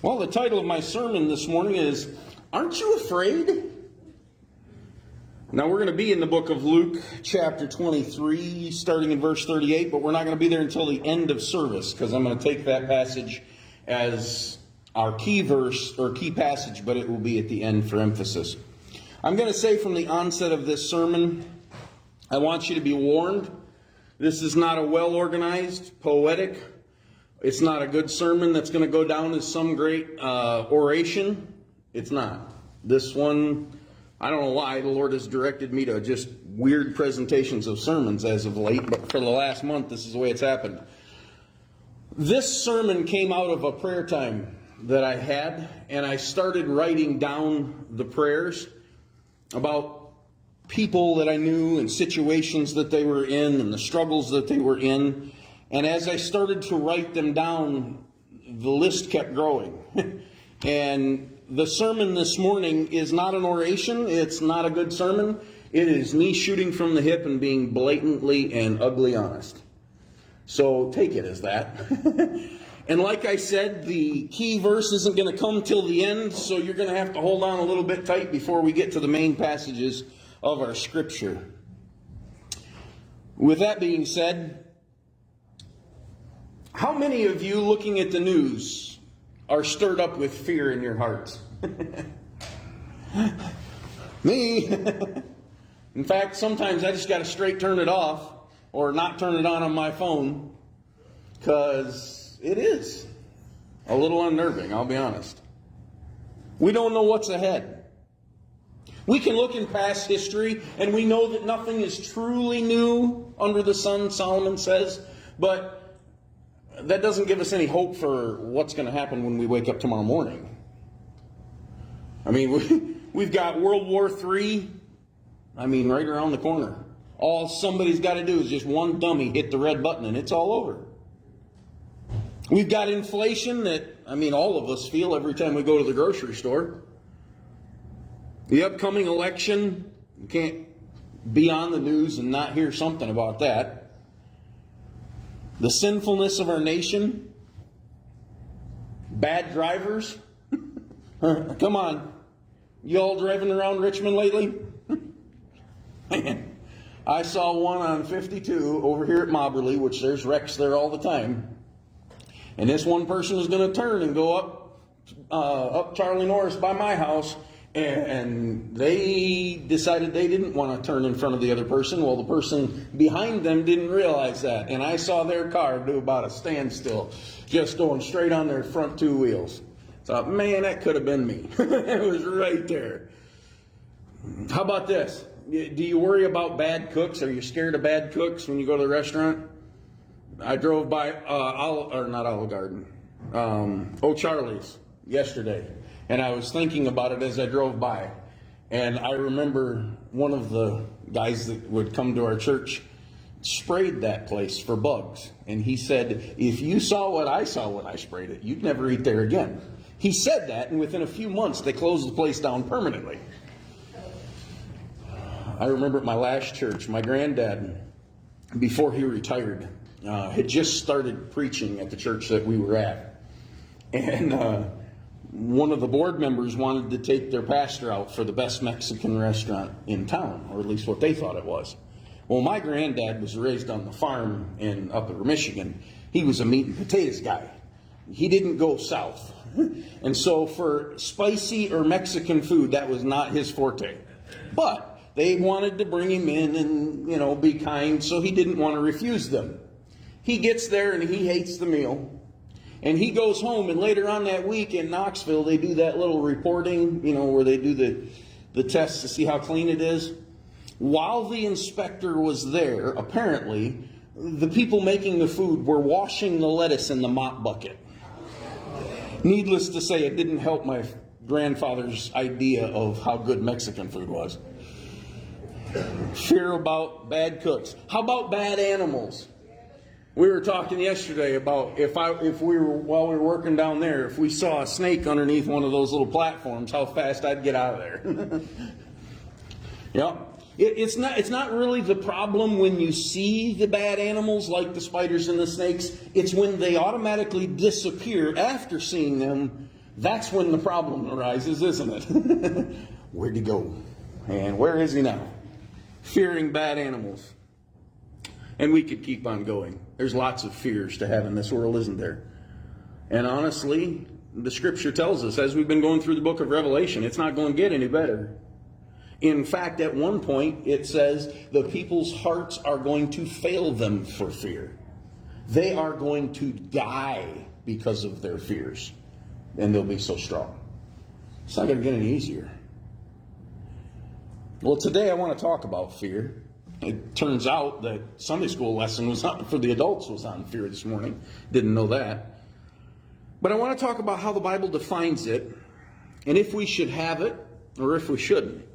Well, the title of my sermon this morning is, Aren't You Afraid? Now, we're going to be in the book of Luke, chapter 23, starting in verse 38, but we're not going to be there until the end of service, because I'm going to take that passage as our key verse, or key passage, but it will be at the end for emphasis. I'm going to say from the onset of this sermon, I want you to be warned. This is not a well-organized, poetic, it's not a good sermon that's going to go down as some great oration. It's not. This one, I don't know why the Lord has directed me to just weird presentations of sermons as of late, but for the last month, this is the way it's happened. This sermon came out of a prayer time that I had, and I started writing down the prayers about people that I knew and situations that they were in and the struggles that they were in. And as I started to write them down, the list kept growing. And the sermon this morning is not an oration. It's not a good sermon. It is me shooting from the hip and being blatantly and ugly honest. So take it as that. And like I said, the key verse isn't going to come till the end, so you're going to have to hold on a little bit tight before we get to the main passages of our scripture. With that being said, how many of you looking at the news are stirred up with fear in your hearts? Me. In fact, sometimes I just got to straight turn it off or not turn it on my phone, because it is a little unnerving, I'll be honest. We don't know what's ahead. We can look in past history and we know that nothing is truly new under the sun, Solomon says, but that doesn't give us any hope for what's going to happen when we wake up tomorrow morning. I mean, we've got World War III, right around the corner. All somebody's got to do is just one dummy hit the red button and it's all over. We've got inflation that, all of us feel every time we go to the grocery store. The upcoming election, you can't be on the news and not hear something about that. The sinfulness of our nation. Bad drivers. Come on. You all driving around Richmond lately? Man, I saw one on 52 over here at Mobberley, which there's wrecks there all the time. And this one person was going to turn and go up Charlie Norris by my house. And they decided they didn't want to turn in front of the other person. Well, the person behind them didn't realize that. And I saw their car do about a standstill, just going straight on their front two wheels. Thought, man, that could have been me. It was right there. How about this? Do you worry about bad cooks? Are you scared of bad cooks when you go to the restaurant? I drove by Charlie's yesterday. And I was thinking about it as I drove by. And I remember one of the guys that would come to our church sprayed that place for bugs. And he said, if you saw what I saw when I sprayed it, you'd never eat there again. He said that, and within a few months, they closed the place down permanently. I remember at my last church, my granddad, before he retired, had just started preaching at the church that we were at. And one of the board members wanted to take their pastor out for the best Mexican restaurant in town, or at least what they thought it was. Well, my granddad was raised on the farm in Upper Michigan. He was a meat and potatoes guy. He didn't go south. And so for spicy or Mexican food, that was not his forte. But they wanted to bring him in and, be kind, so he didn't want to refuse them. He gets there and he hates the meal. And he goes home, and later on that week in Knoxville, they do that little reporting, where they do the tests to see how clean it is. While the inspector was there, apparently, the people making the food were washing the lettuce in the mop bucket. Needless to say, it didn't help my grandfather's idea of how good Mexican food was. Fear about bad cooks. How about bad animals? We were talking yesterday about while we were working down there, if we saw a snake underneath one of those little platforms, how fast I'd get out of there. Yeah. It's not really the problem when you see the bad animals like the spiders and the snakes. It's when they automatically disappear after seeing them That's when the problem arises, isn't it? Where'd he go? And where is he now? Fearing bad animals. And we could keep on going. There's lots of fears to have in this world, isn't there? And honestly, the scripture tells us, as we've been going through the book of Revelation, it's not going to get any better. In fact, at one point, it says the people's hearts are going to fail them for fear. They are going to die because of their fears. And they'll be so strong. It's not going to get any easier. Well, today I want to talk about fear. It turns out that Sunday school lesson was on, for the adults was on fear this morning. Didn't know that. But I want to talk about how the Bible defines it, and if we should have it, or if we shouldn't.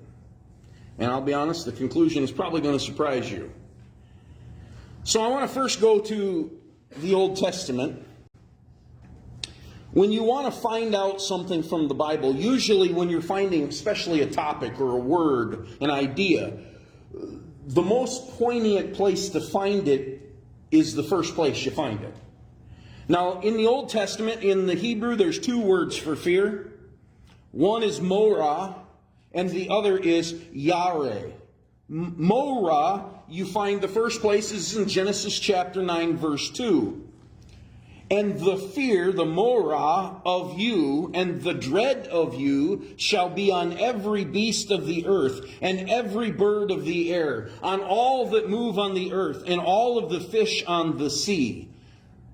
And I'll be honest, the conclusion is probably going to surprise you. So I want to first go to the Old Testament. When you want to find out something from the Bible, usually when you're finding especially a topic or a word, an idea, the most poignant place to find it is the first place you find it. Now, in the Old Testament, in the Hebrew, there's two words for fear. One is morah, and the other is yare. Morah, you find the first place is in Genesis chapter 9, verse 2. And the fear, the morah of you, and the dread of you shall be on every beast of the earth, and every bird of the air, on all that move on the earth, and all of the fish on the sea.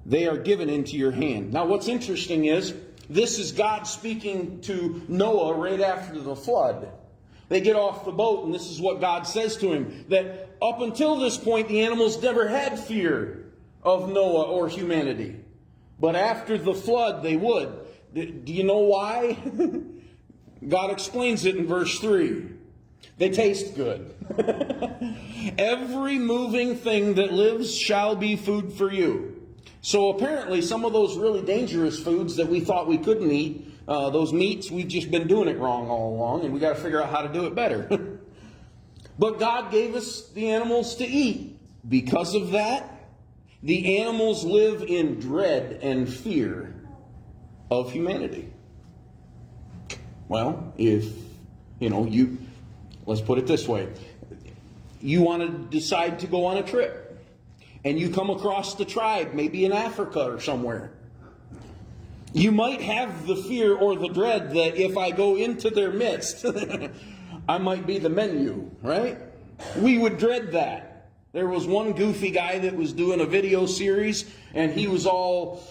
They are given into your hand. Now what's interesting is, this is God speaking to Noah right after the flood. They get off the boat, and this is what God says to him, that up until this point, the animals never had fear of Noah or humanity. But after the flood, they would. Do you know why? God explains it in verse 3. They taste good. Every moving thing that lives shall be food for you. So apparently some of those really dangerous foods that we thought we couldn't eat, those meats, we've just been doing it wrong all along, and we got to figure out how to do it better. But God gave us the animals to eat. Because of that, the animals live in dread and fear of humanity. Well, if, let's put it this way. You want to decide to go on a trip, and you come across the tribe, maybe in Africa or somewhere. You might have the fear or the dread that if I go into their midst, I might be the menu, right? We would dread that. There was one goofy guy that was doing a video series, and he was all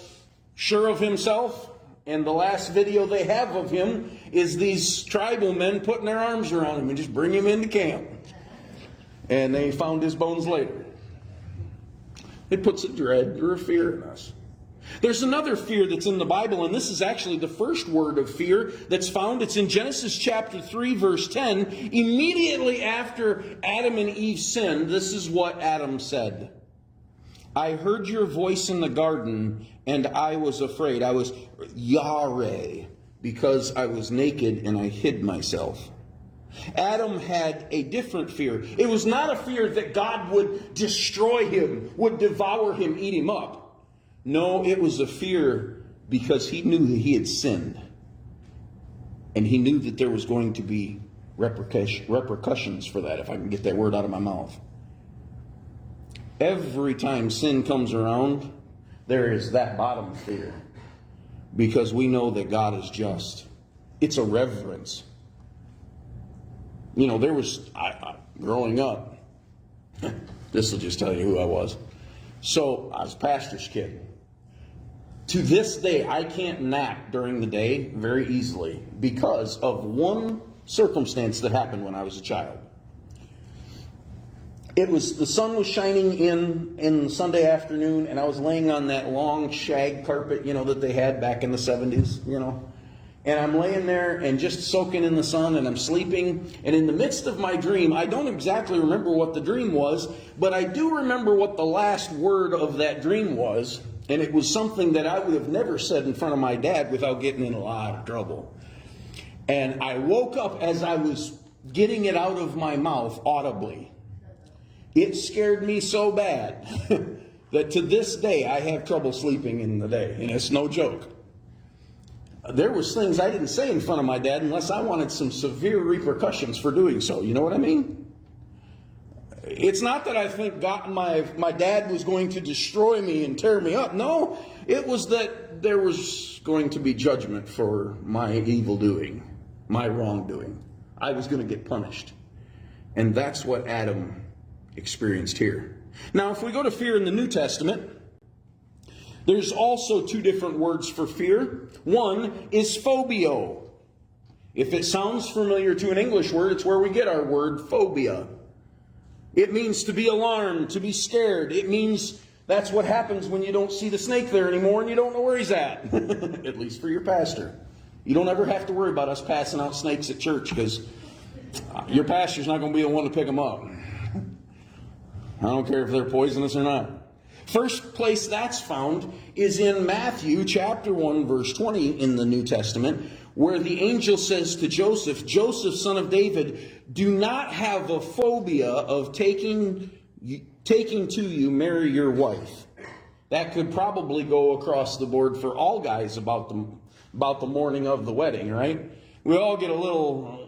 sure of himself. And the last video they have of him is these tribal men putting their arms around him and just bring him into camp. And they found his bones later. It puts a dread or a fear in us. There's another fear that's in the Bible, and this is actually the first word of fear that's found. It's in Genesis chapter 3, verse 10. Immediately after Adam and Eve sinned, this is what Adam said. I heard your voice in the garden, and I was afraid. I was yare, because I was naked and I hid myself. Adam had a different fear. It was not a fear that God would destroy him, would devour him, eat him up. No, it was a fear because he knew that he had sinned. And he knew that there was going to be repercussions for that, if I can get that word out of my mouth. Every time sin comes around, there is that bottom fear. Because we know that God is just. It's a reverence. There was, growing up, this will just tell you who I was. So, I was a pastor's kid. To this day, I can't nap during the day very easily because of one circumstance that happened when I was a child. The sun was shining in Sunday afternoon, and I was laying on that long shag carpet, that they had back in the 70s, And I'm laying there and just soaking in the sun, and I'm sleeping. And in the midst of my dream, I don't exactly remember what the dream was, but I do remember what the last word of that dream was. And it was something that I would have never said in front of my dad without getting in a lot of trouble. And I woke up as I was getting it out of my mouth audibly. It scared me so bad that to this day I have trouble sleeping in the day. And it's no joke. there was things I didn't say in front of my dad unless I wanted some severe repercussions for doing so. You know what I mean? It's not that I think my dad was going to destroy me and tear me up. No, it was that there was going to be judgment for my evil doing, my wrongdoing. I was going to get punished. And that's what Adam experienced here. Now, if we go to fear in the New Testament, there's also two different words for fear. One is phobio. If it sounds familiar to an English word, it's where we get our word phobia. It means to be alarmed, to be scared. It means that's what happens when you don't see the snake there anymore and you don't know where he's at. At least for your pastor. You don't ever have to worry about us passing out snakes at church because your pastor's not going to be the one to pick them up. I don't care if they're poisonous or not. First place that's found is in Matthew chapter 1 verse 20 in the New Testament, where the angel says to Joseph, Joseph, son of David, do not have a phobia of taking to you Mary your wife. That could probably go across the board for all guys about the morning of the wedding, right? We all get a little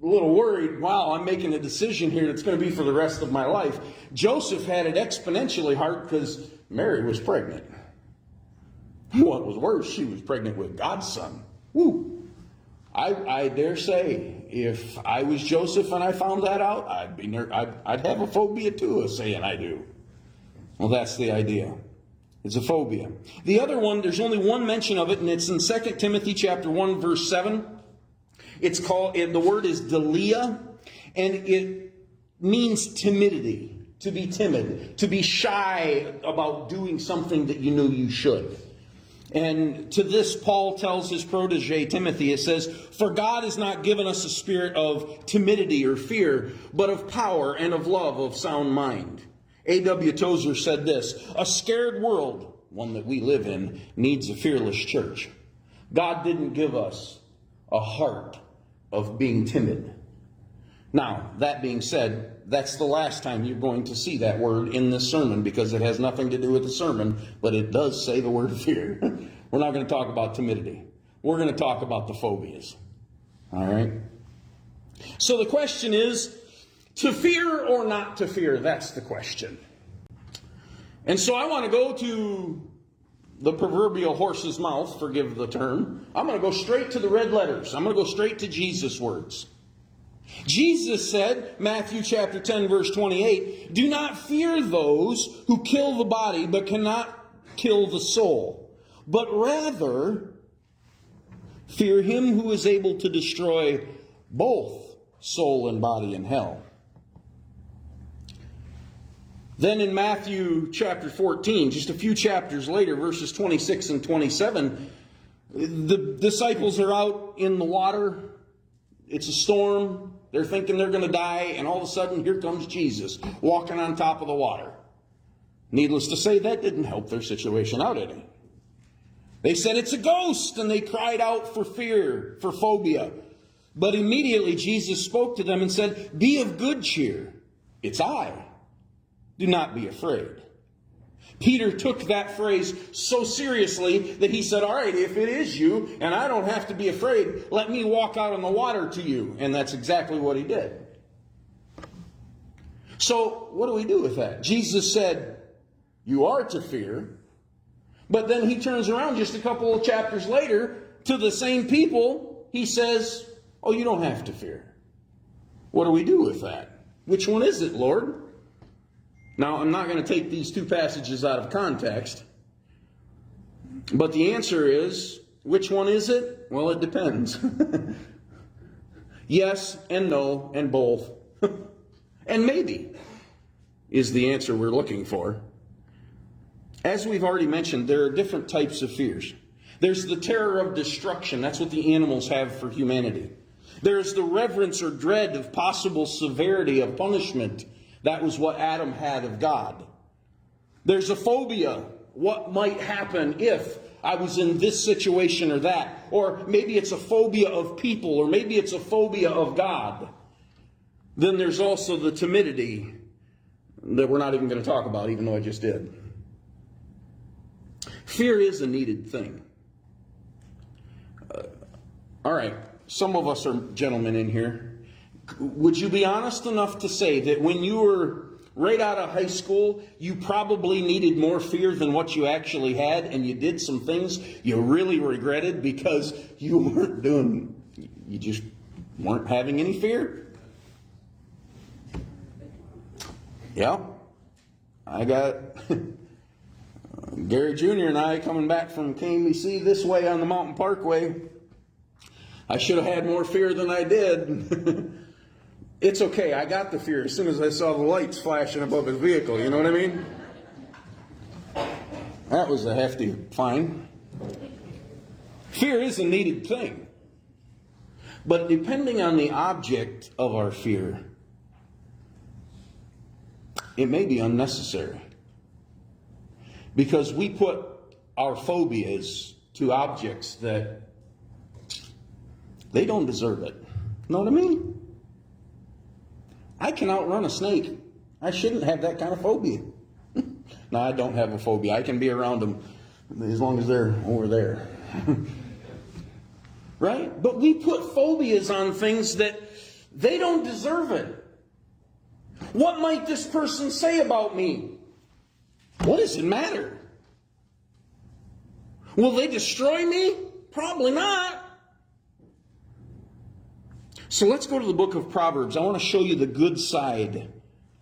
worried. Wow, I'm making a decision here that's going to be for the rest of my life. Joseph had it exponentially hard because Mary was pregnant. What was worse, she was pregnant with God's son. Woo! I dare say, if I was Joseph and I found that out, I'd have a phobia too of saying I do. Well, that's the idea. It's a phobia. The other one, there's only one mention of it, and it's in 2 Timothy chapter 1, verse 7. It's called, the word is delia, and it means timidity, to be timid, to be shy about doing something that you knew you should. And to this, Paul tells his protege, Timothy, it says, for God has not given us a spirit of timidity or fear, but of power and of love, of sound mind. A.W. Tozer said this, a scared world, one that we live in, needs a fearless church. God didn't give us a heart of being timid. Now, that being said, that's the last time you're going to see that word in this sermon because it has nothing to do with the sermon, but it does say the word fear. We're not going to talk about timidity. We're going to talk about the phobias. All right? So the question is, to fear or not to fear? That's the question. And so I want to go to the proverbial horse's mouth, forgive the term. I'm going to go straight to the red letters. I'm going to go straight to Jesus' words. Jesus said, Matthew chapter 10, verse 28, do not fear those who kill the body but cannot kill the soul, but rather fear him who is able to destroy both soul and body in hell. Then in Matthew chapter 14, just a few chapters later, verses 26 and 27, the disciples are out in the water. It's a storm. They're thinking they're going to die, and all of a sudden, here comes Jesus walking on top of the water. Needless to say, that didn't help their situation out any. They said, it's a ghost, and they cried out for fear, for phobia. But immediately Jesus spoke to them and said, be of good cheer. It's I. Do not be afraid. Peter took that phrase so seriously that he said, all right, if it is you and I don't have to be afraid, let me walk out on the water to you. And that's exactly what he did. So what do we do with that? Jesus said, you are to fear. But then he turns around just a couple of chapters later to the same people. He says, oh, you don't have to fear. What do we do with that? Which one is it, Lord? Now, I'm not going to take these two passages out of context, but the answer is, which one is it? Well, it depends. Yes and no and both. And maybe is the answer we're looking for. As we've already mentioned, there are different types of fears. There's the terror of destruction. That's what the animals have for humanity. There's the reverence or dread of possible severity of punishment. That was what Adam had of God. There's a phobia. What might happen if I was in this situation or that? Or maybe it's a phobia of people, or maybe it's a phobia of God. Then there's also the timidity that we're not even going to talk about, even though I just did. Fear is a needed thing. All right, some of us are gentlemen in here. Would you be honest enough to say that when you were right out of high school, you probably needed more fear than what you actually had, and you did some things you really regretted because you just weren't having any fear? Yeah. I got Gary Jr. and I coming back from KMBC this way on the Mountain Parkway. I should have had more fear than I did. It's okay. I got the fear as soon as I saw the lights flashing above his vehicle. You know what I mean? That was a hefty fine. Fear is a needed thing. But depending on the object of our fear, it may be unnecessary. Because we put our phobias to objects that they don't deserve it. Know what I mean? I can outrun a snake. I shouldn't have that kind of phobia. No, I don't have a phobia. I can be around them as long as they're over there. Right? But we put phobias on things that they don't deserve it. What might this person say about me? What does it matter? Will they destroy me? Probably not. So let's go to the book of Proverbs. I want to show you the good side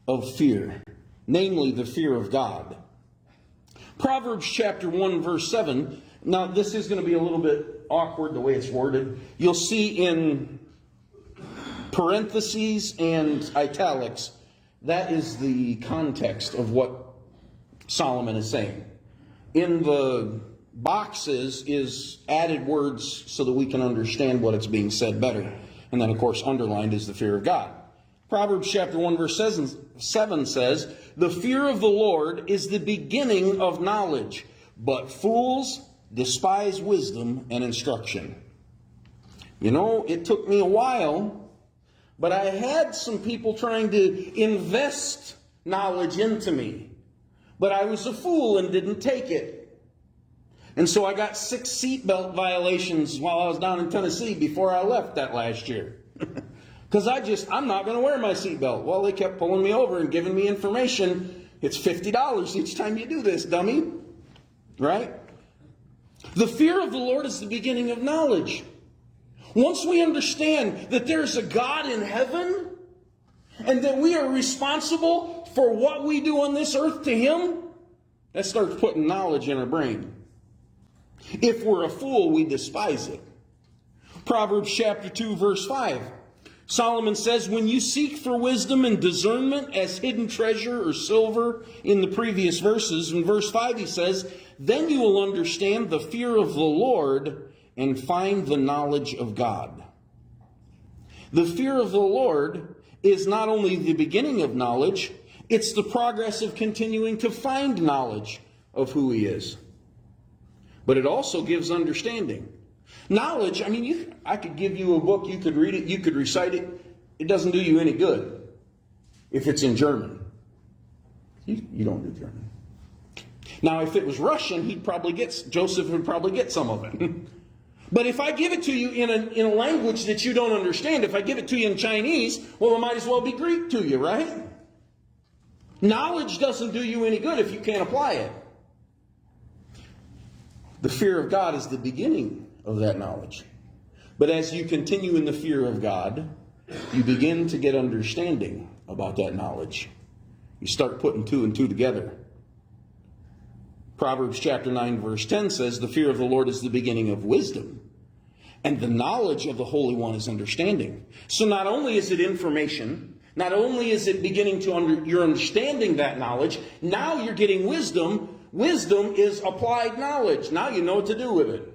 of fear, namely the fear of God. Proverbs chapter 1, verse 7. Now, this is going to be a little bit awkward the way it's worded. You'll see in parentheses and italics, that is the context of what Solomon is saying. In the boxes is added words so that we can understand what it's being said better. And then, of course, underlined is the fear of God. Proverbs chapter 1, verse 7 says, "The fear of the Lord is the beginning of knowledge, but fools despise wisdom and instruction." You know, it took me a while, but I had some people trying to invest knowledge into me. But I was a fool and didn't take it. And so I got 6 seatbelt violations while I was down in Tennessee before I left that last year. Because I'm not going to wear my seatbelt. Well, they kept pulling me over and giving me information. It's $50 each time you do this, dummy. Right? The fear of the Lord is the beginning of knowledge. Once we understand that there's a God in heaven and that we are responsible for what we do on this earth to Him, that starts putting knowledge in our brain. If we're a fool, we despise it. Proverbs chapter 2, verse 5. Solomon says, "When you seek for wisdom and discernment as hidden treasure or silver," in the previous verses, in verse 5 he says, "then you will understand the fear of the Lord and find the knowledge of God." The fear of the Lord is not only the beginning of knowledge, it's the progress of continuing to find knowledge of who He is. But it also gives understanding. Knowledge, I could give you a book, you could read it, you could recite it. It doesn't do you any good if it's in German. You don't do German. Now, if it was Russian, Joseph would probably get some of it. But if I give it to you in a language that you don't understand, if I give it to you in Chinese, well, it might as well be Greek to you, right? Knowledge doesn't do you any good if you can't apply it. The fear of God is the beginning of that knowledge. But as you continue in the fear of God, you begin to get understanding about that knowledge. You start putting 2 and 2 together. Proverbs chapter 9, verse 10 says, "The fear of the Lord is the beginning of wisdom, and the knowledge of the Holy One is understanding." So not only is it information, not only is it beginning to you're understanding that knowledge, now you're getting wisdom. Wisdom is applied knowledge. Now you know what to do with it.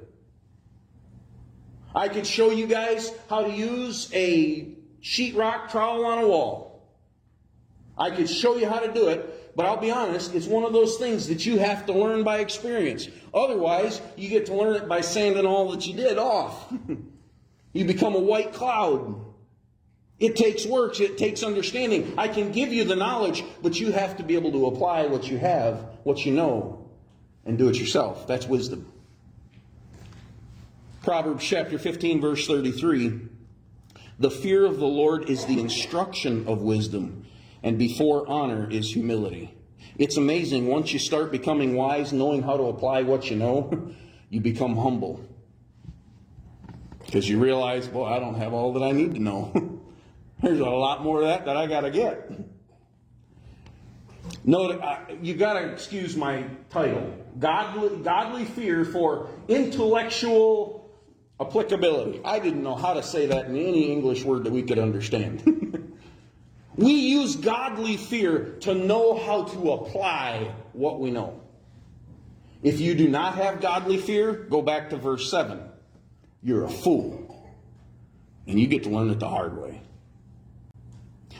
I could show you guys how to use a sheetrock trowel on a wall. I could show you how to do it, but I'll be honest, it's one of those things that you have to learn by experience. Otherwise, you get to learn it by sanding all that you did off. You become a white cloud. It takes work, it takes understanding. I can give you the knowledge, but you have to be able to apply what you have, what you know, and do it yourself. That's wisdom. Proverbs chapter 15, verse 33. The fear of the Lord is the instruction of wisdom, and before honor is humility. It's amazing. Once you start becoming wise, knowing how to apply what you know, you become humble. Because you realize, well, I don't have all that I need to know. There's a lot more of that I got to get. Note, you got to excuse my title. Godly fear for intellectual applicability. I didn't know how to say that in any English word that we could understand. We use godly fear to know how to apply what we know. If you do not have godly fear, go back to verse 7. You're a fool. And you get to learn it the hard way.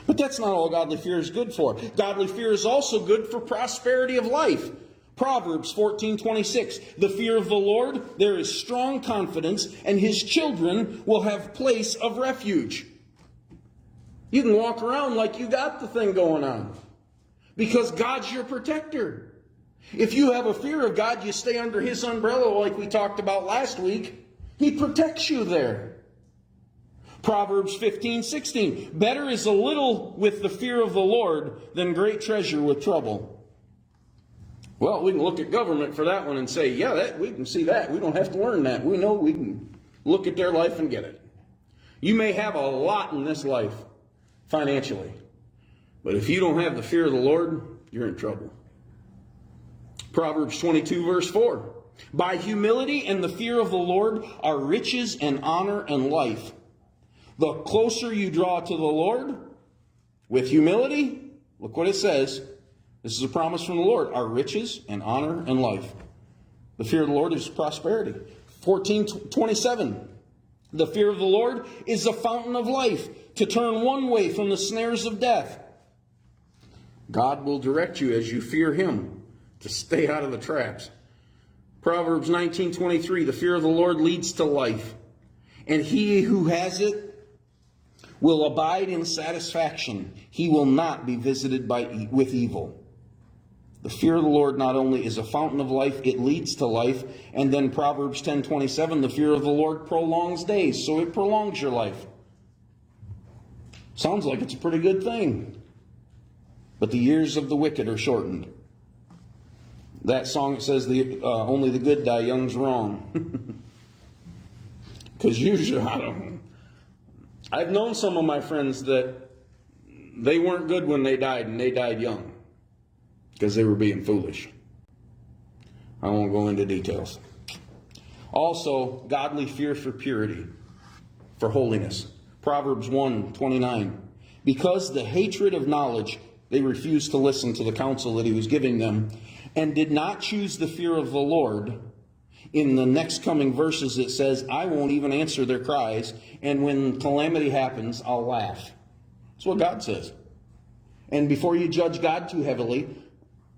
But that's not all godly fear is good for. Godly fear is also good for prosperity of life. Proverbs 14:26. The fear of the Lord, there is strong confidence, and his children will have place of refuge. You can walk around like you got the thing going on. Because God's your protector. If you have a fear of God, you stay under his umbrella like we talked about last week. He protects you there. Proverbs 15:16. Better is a little with the fear of the Lord than great treasure with trouble. Well, we can look at government for that one and say, yeah, we can see that. We don't have to learn that. We know we can look at their life and get it. You may have a lot in this life financially, but if you don't have the fear of the Lord, you're in trouble. Proverbs 22, verse 4. By humility and the fear of the Lord are riches and honor and life. The closer you draw to the Lord with humility, look what it says. This is a promise from the Lord, are riches and honor and life. The fear of the Lord is prosperity. 14:27. The fear of the Lord is a fountain of life, to turn one way from the snares of death. God will direct you as you fear him to stay out of the traps. Proverbs 19:23. The fear of the Lord leads to life, and he who has it will abide in satisfaction. He will not be visited with evil. The fear of the Lord not only is a fountain of life, it leads to life. And then Proverbs 10:27, the fear of the Lord prolongs days, so it prolongs your life. Sounds like it's a pretty good thing. But the years of the wicked are shortened. That song says only the good die young's wrong. Because usually, I don't know. I've known some of my friends that they weren't good when they died, and they died young. Because they were being foolish. I won't go into details. Also, godly fear for purity, for holiness. Proverbs 1:29. Because the hatred of knowledge, they refused to listen to the counsel that he was giving them, and did not choose the fear of the Lord. In the next coming verses it says, I won't even answer their cries, and when calamity happens, I'll laugh. That's what God says. And before you judge God too heavily,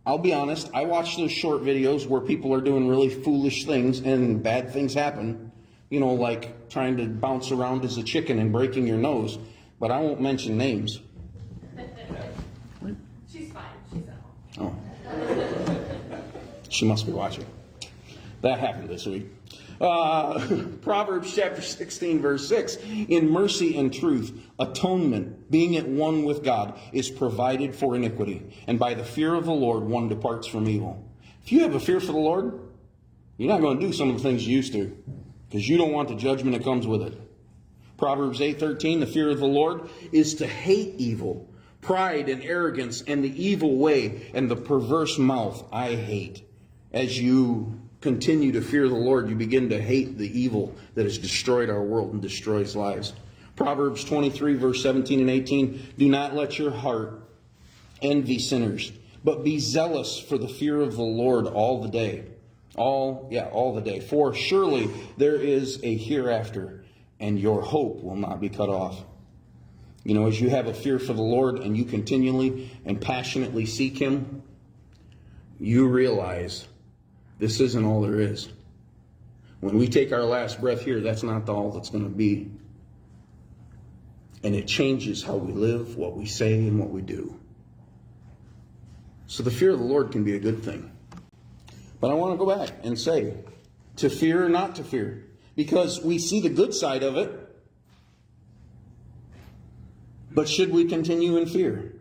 I'll be honest, I watch those short videos where people are doing really foolish things and bad things happen. You know, like trying to bounce around as a chicken and breaking your nose. But I won't mention names. She's fine. She's at home. Oh. She must be watching. That happened this week. Proverbs chapter 16, verse 6. In mercy and truth, atonement, being at one with God, is provided for iniquity. And by the fear of the Lord, one departs from evil. If you have a fear for the Lord, you're not going to do some of the things you used to, because you don't want the judgment that comes with it. Proverbs 8:13. The fear of the Lord is to hate evil, pride and arrogance, and the evil way, and the perverse mouth I hate. As you continue to fear the Lord, you begin to hate the evil that has destroyed our world and destroys lives. Proverbs 23, verse 17 and 18. Do not let your heart envy sinners, but be zealous for the fear of the Lord all the day. All the day. For surely there is a hereafter, and your hope will not be cut off. You know, as you have a fear for the Lord and you continually and passionately seek him, you realize this isn't all there is. When we take our last breath here, that's not all that's going to be. And it changes how we live, what we say, and what we do. So the fear of the Lord can be a good thing. But I want to go back and say, to fear or not to fear. because we see the good side of it. But should we continue in fear?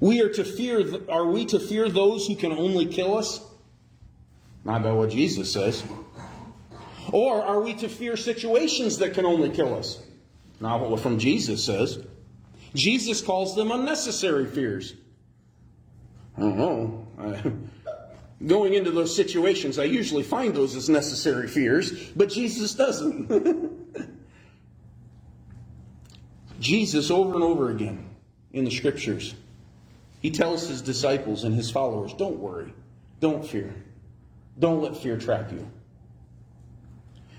Are we to fear those who can only kill us? Not by what Jesus says. Or are we to fear situations that can only kill us? Not what from Jesus says. Jesus calls them unnecessary fears. I don't know. Going into those situations, I usually find those as necessary fears, but Jesus doesn't. Jesus, over and over again in the Scriptures, he tells his disciples and his followers, don't worry, don't fear. Don't let fear trap you.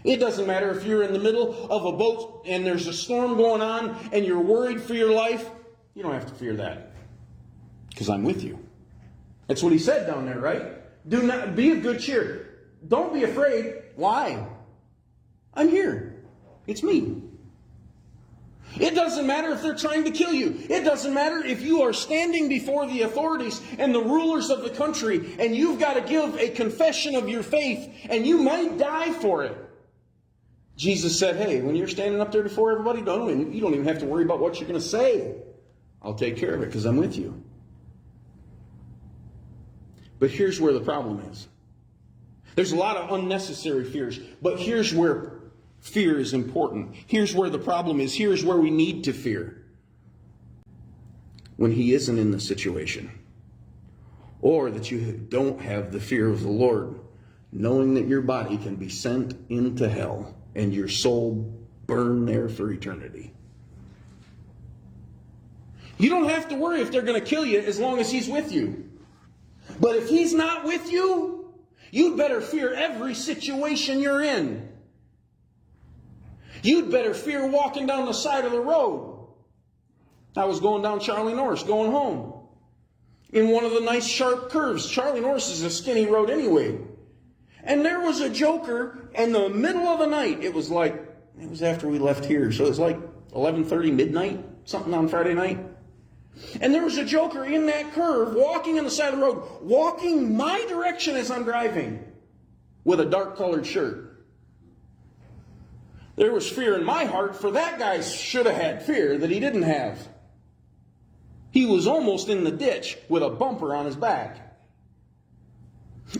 It doesn't matter if you're in the middle of a boat and there's a storm going on and you're worried for your life. You don't have to fear that, because I'm with you. That's what he said down there, right? Do not be of good cheer. Don't be afraid. Why? I'm here. It's me. It doesn't matter if they're trying to kill you. It doesn't matter if you are standing before the authorities and the rulers of the country and you've got to give a confession of your faith and you might die for it. Jesus said, hey, when you're standing up there before everybody, you don't even have to worry about what you're going to say. I'll take care of it because I'm with you. But here's where the problem is. There's a lot of unnecessary fears, but here's where fear is important. Here's where the problem is. Here's where we need to fear. When he isn't in the situation. Or that you don't have the fear of the Lord, knowing that your body can be sent into hell and your soul burn there for eternity. You don't have to worry if they're going to kill you as long as he's with you. But if he's not with you, you'd better fear every situation you're in. You'd better fear walking down the side of the road. I was going down Charlie Norris, going home. In one of the nice sharp curves. Charlie Norris is a skinny road anyway. And there was a joker in the middle of the night. It was after we left here. So it was like 11:30 midnight, something on Friday night. And there was a joker in that curve walking on the side of the road, walking my direction as I'm driving with a dark colored shirt. There was fear in my heart, for that guy should have had fear that he didn't have. He was almost in the ditch with a bumper on his back.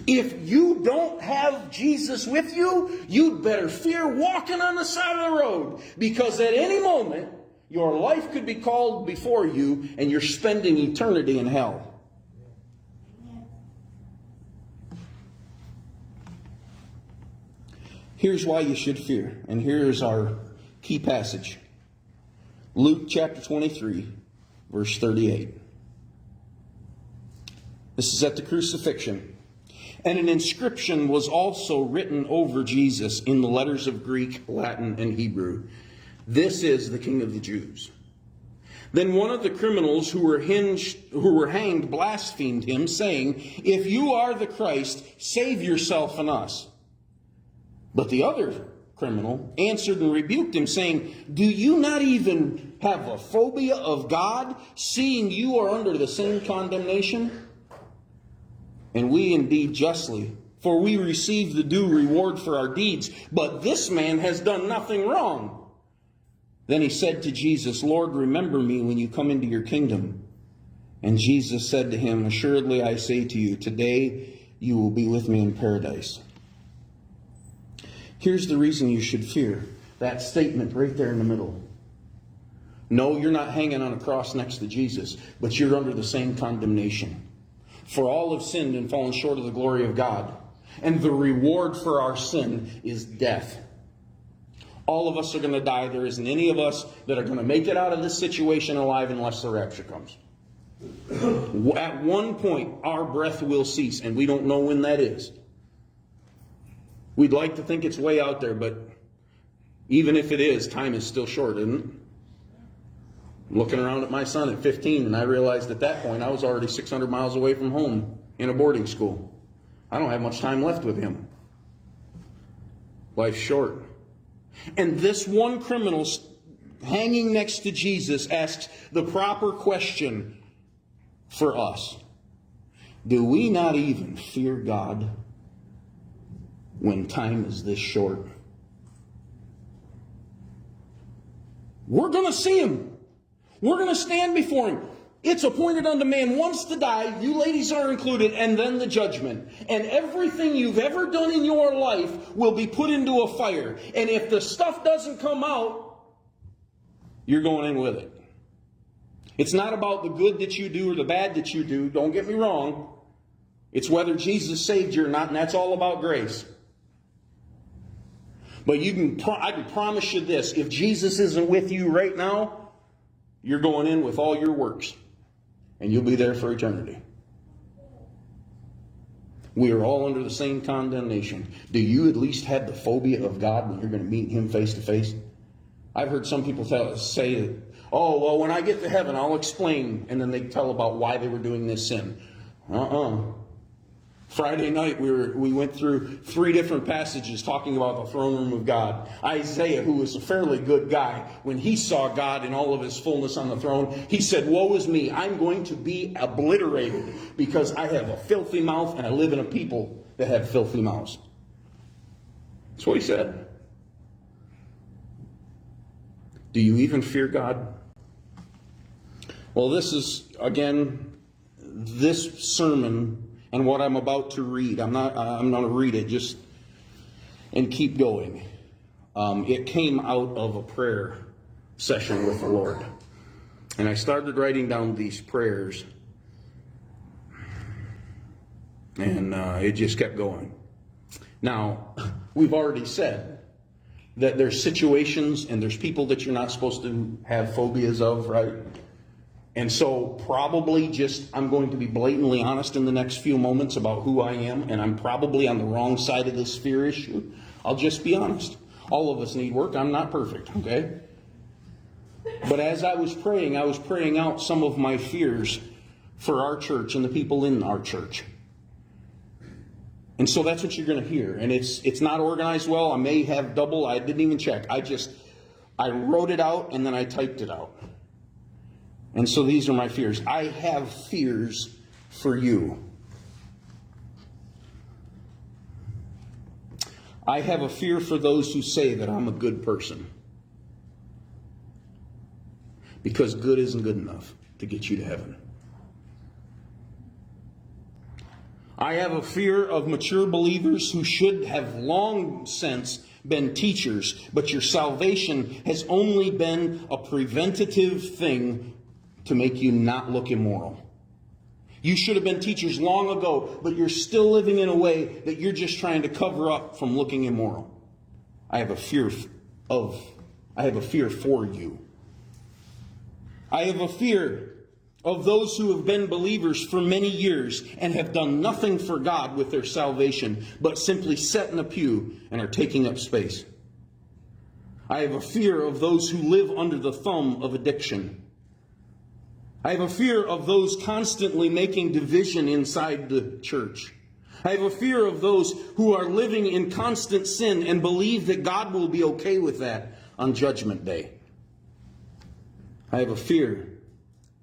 If you don't have Jesus with you, you'd better fear walking on the side of the road, because at any moment, your life could be called before you and you're spending eternity in hell. Here's why you should fear. And here's our key passage. Luke chapter 23, verse 38. This is at the crucifixion. And an inscription was also written over Jesus in the letters of Greek, Latin, and Hebrew. This is the King of the Jews. Then one of the criminals who were hanged blasphemed him, saying, if you are the Christ, save yourself and us. But the other criminal answered and rebuked him, saying, do you not even have a phobia of God, seeing you are under the same condemnation? And we indeed justly, for we receive the due reward for our deeds, but this man has done nothing wrong. Then he said to Jesus, Lord, remember me when you come into your kingdom. And Jesus said to him, assuredly I say to you, today you will be with me in paradise. Here's the reason you should fear. That statement right there in the middle. No, you're not hanging on a cross next to Jesus, but you're under the same condemnation. For all have sinned and fallen short of the glory of God. And the reward for our sin is death. All of us are going to die. There isn't any of us that are going to make it out of this situation alive unless the rapture comes. At one point, our breath will cease, and we don't know when that is. We'd like to think it's way out there, but even if it is, time is still short, isn't it? I'm looking around at my son at 15, and I realized at that point I was already 600 miles away from home in a boarding school. I don't have much time left with him. Life's short. And this one criminal hanging next to Jesus asks the proper question for us. Do we not even fear God? when time is this short. We're going to see him. We're going to stand before him. It's appointed unto man once to die, you ladies are included, and then the judgment. And everything you've ever done in your life will be put into a fire. And if the stuff doesn't come out, you're going in with it. It's not about the good that you do or the bad that you do. Don't get me wrong. It's whether Jesus saved you or not, and that's all about grace. But I can promise you this. If Jesus isn't with you right now, you're going in with all your works. And you'll be there for eternity. We are all under the same condemnation. Do you at least have the phobia of God when you're going to meet him face to face? I've heard some people say, oh, well, when I get to heaven, I'll explain. And then they tell about why they were doing this sin. Friday night, we went through 3 different passages talking about the throne room of God. Isaiah, who was a fairly good guy, when he saw God in all of his fullness on the throne, he said, woe is me, I'm going to be obliterated because I have a filthy mouth and I live in a people that have filthy mouths. That's what he said. Do you even fear God? Well, this is, again, this sermon and what I'm about to read. I'm going to read it just and keep going. It came out of a prayer session with the Lord. And I started writing down these prayers. And it just kept going. Now, we've already said that there's situations and there's people that you're not supposed to have phobias of, right? And so probably I'm going to be blatantly honest in the next few moments about who I am, and I'm probably on the wrong side of this fear issue. I'll just be honest. All of us need work. I'm not perfect, okay? But as I was praying out some of my fears for our church and the people in our church. And so that's what you're going to hear. And it's not organized well. I may have double. I didn't even check. I wrote it out and then I typed it out. And so these are my fears. I have fears for you. I have a fear for those who say that I'm a good person. Because good isn't good enough to get you to heaven. I have a fear of mature believers who should have long since been teachers, but your salvation has only been a preventative thing to make you not look immoral. You should have been teachers long ago, but you're still living in a way that you're just trying to cover up from looking immoral. I have a fear for you. I have a fear of those who have been believers for many years and have done nothing for God with their salvation, but simply sat in a pew and are taking up space. I have a fear of those who live under the thumb of addiction. I have a fear of those constantly making division inside the church. I have a fear of those who are living in constant sin and believe that God will be okay with that on Judgment Day. I have a fear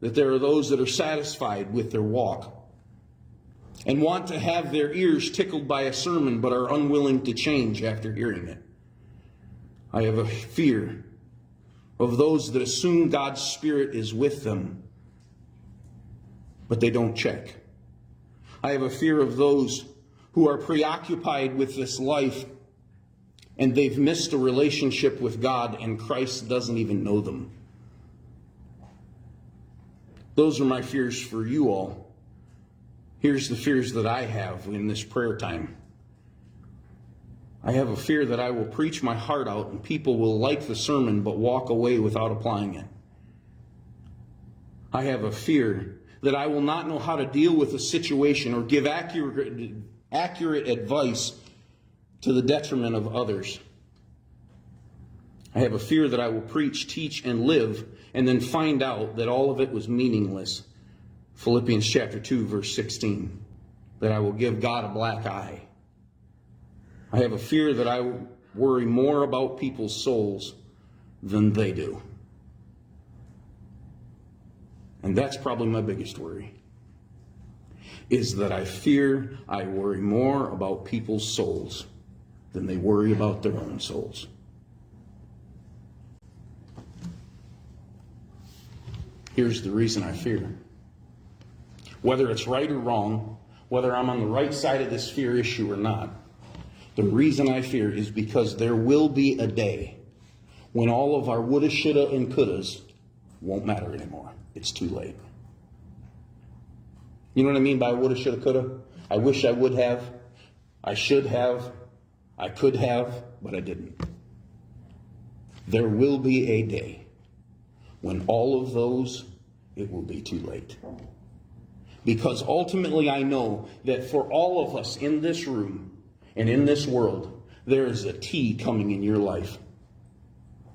that there are those that are satisfied with their walk and want to have their ears tickled by a sermon but are unwilling to change after hearing it. I have a fear of those that assume God's Spirit is with them, but they don't check. I have a fear of those who are preoccupied with this life and they've missed a relationship with God and Christ doesn't even know them. Those are my fears for you all. Here's the fears that I have in this prayer time. I have a fear that I will preach my heart out and people will like the sermon but walk away without applying it. I have a fear that I will not know how to deal with a situation or give accurate advice to the detriment of others. I have a fear that I will preach, teach, and live, and then find out that all of it was meaningless. Philippians chapter 2, verse 16. That I will give God a black eye. I have a fear that I worry more about people's souls than they do. And that's probably my biggest worry, is that I worry more about people's souls than they worry about their own souls. Here's the reason I fear. Whether it's right or wrong, whether I'm on the right side of this fear issue or not, the reason I fear is because there will be a day when all of our woulda, shoulda, and couldas won't matter anymore. It's too late. You know what I mean by woulda, shoulda, coulda? I wish I would have. I should have. I could have, but I didn't. There will be a day when all of those, it will be too late. Because ultimately I know that for all of us in this room and in this world, there is a T coming in your life.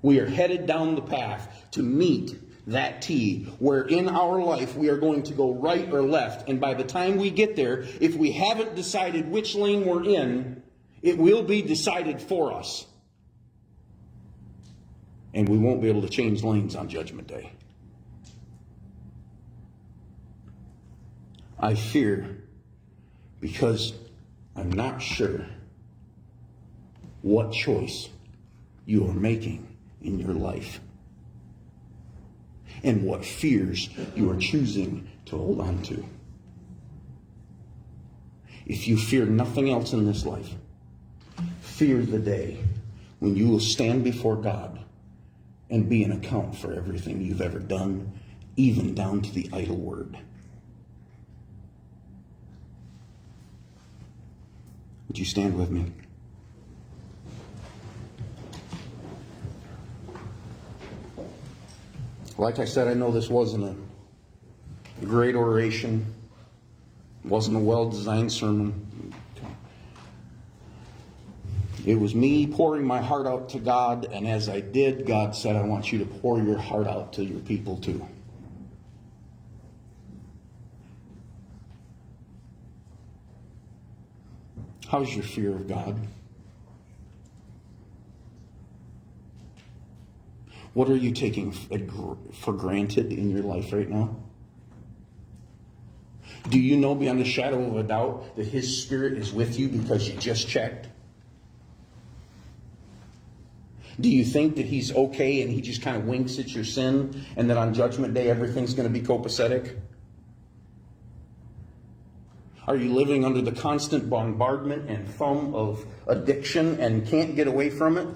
We are headed down the path to meet that T, where in our life we are going to go right or left. And by the time we get there, if we haven't decided which lane we're in, it will be decided for us. And we won't be able to change lanes on Judgment Day. I fear because I'm not sure what choice you are making in your life and what fears you are choosing to hold on to. If you fear nothing else in this life, fear the day when you will stand before God and be an account for everything you've ever done, even down to the idle word. Would you stand with me? Like I said, I know this wasn't a great oration. It wasn't a well-designed sermon. It was me pouring my heart out to God, and as I did, God said, I want you to pour your heart out to your people too. How's your fear of God? What are you taking for granted in your life right now? Do you know beyond a shadow of a doubt that His Spirit is with you because you just checked? Do you think that He's okay and He just kind of winks at your sin and that on Judgment Day everything's going to be copacetic? Are you living under the constant bombardment and thumb of addiction and can't get away from it?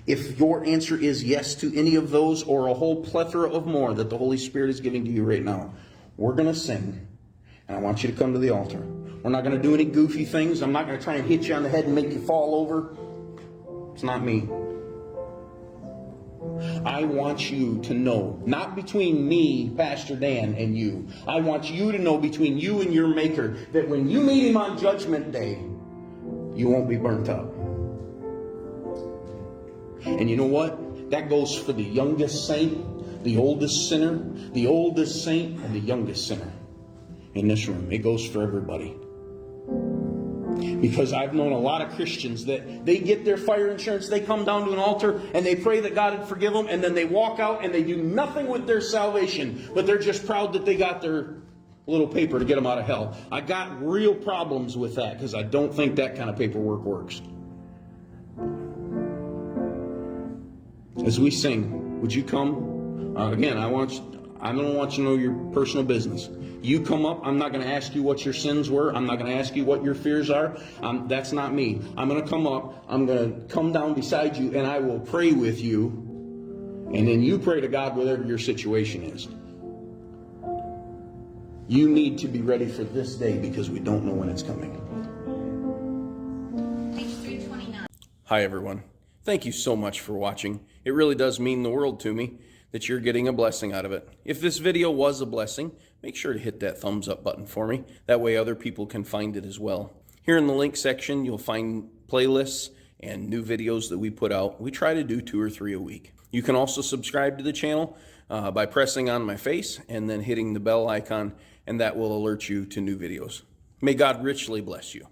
If your answer is yes to any of those or a whole plethora of more that the Holy Spirit is giving to you right now, we're going to sing. And I want you to come to the altar. We're not going to do any goofy things. I'm not going to try and hit you on the head and make you fall over. It's not me. I want you to know, not between me, Pastor Dan, and you. I want you to know between you and your Maker that when you meet Him on Judgment Day, you won't be burnt up. And you know what? That goes for the youngest saint, the oldest sinner, the oldest saint, and the youngest sinner in this room. It goes for everybody. Because I've known a lot of Christians that they get their fire insurance, they come down to an altar and they pray that God would forgive them, and then they walk out and they do nothing with their salvation, but they're just proud that they got their little paper to get them out of hell. I got real problems with that because I don't think that kind of paperwork works. As we sing, would you come? Again, I don't want you to know your personal business. You come up. I'm not going to ask you what your sins were. I'm not going to ask you what your fears are. That's not me. I'm going to come up. I'm going to come down beside you, and I will pray with you. And then you pray to God whatever your situation is. You need to be ready for this day because we don't know when it's coming. Page 329. Hi, everyone. Thank you so much for watching. It really does mean the world to me that you're getting a blessing out of it. If this video was a blessing, make sure to hit that thumbs up button for me. That way other people can find it as well. Here in the link section, you'll find playlists and new videos that we put out. We try to do 2 or 3 a week. You can also subscribe to the channel by pressing on my face and then hitting the bell icon, and that will alert you to new videos. May God richly bless you.